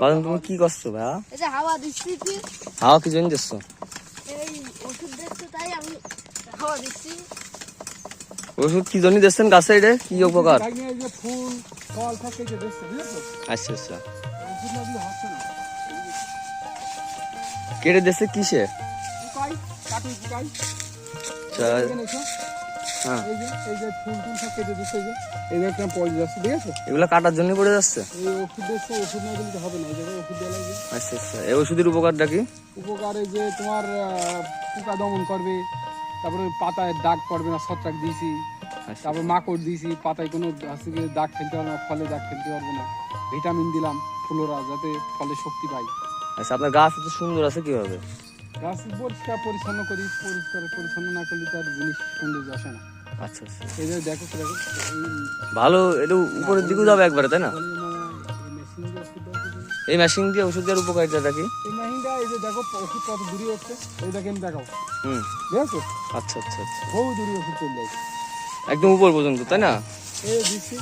বাদন তুমি কি করছো ভাইয়া? এই যে হাওয়া দিচ্ছি কি? হাওয়া কি জন্য দিচ্ছ? এই ওষুধ দিচ্ছে তাই আমি হাওয়া দিচ্ছি। ওষুধ কি জন্য দিচ্ছেন গাছে? এটা কি উপকার? এই যে ফুল ফল থাকে যে দেখছো বুঝছো? আচ্ছা আচ্ছা, ওষুধ না দিলে হচ্ছে না। কেটে দিচ্ছে কিসে? শুকাই কাটি শুকাই। আচ্ছা, হ্যাঁ, এই যে ফুল সব কেটে দিচ্ছে এই যে একটা পড়ে যাচ্ছে ঠিক আছে। এগুলো কাটার জন্য পড়ে যাচ্ছে। এই ওষুধ দিচ্ছে, ওষুধ না দিলে তো হবে না, এই জায়গায় ওষুধ দেওয়া লাগবে। আচ্ছা আচ্ছা, এই ওষুধের উপকারটা কি? উপকারে যে তোমার পোকা দমন করবে, তারপরে পাতায় দাগ পড়বে না, ছত্রাক দিয়েছি, আচ্ছা তারপর মাকড় দিয়েছি, পাতায় কোনো দাগ ফেলতে পারবে না, ফলে দাগ ফেলতে পারবে না। ভিটামিন দিলাম ফুলরা যাতে ফলে শক্তি পায়। আচ্ছা, আপনার গাছ এত সুন্দর আছে কিভাবে? গাছ পরিষ্কার পরিচ্ছন্ন করি, পরিষ্কার পরিচ্ছন্ন না করলে তার জিনিস সৌন্দর্য আসে না। আচ্ছা আচ্ছা, এই যে দেখো দেখো ভালো, একটু উপরের দিকেও যাবে একবারে, তাই না? এই মেশিন দিয়ে ওষুধ দেওয়ার উপকারিতাটা কি? এই মেশিনটা এই যে দেখো ওষুধ কত দূরে হচ্ছে, এই দেখেন দেখাও, হুম, দেখো আচ্ছা আচ্ছা আচ্ছা, বহু দূরে ওষুধ চলে যায় একদম উপর পর্যন্ত, তাই না? এই দিচ্ছি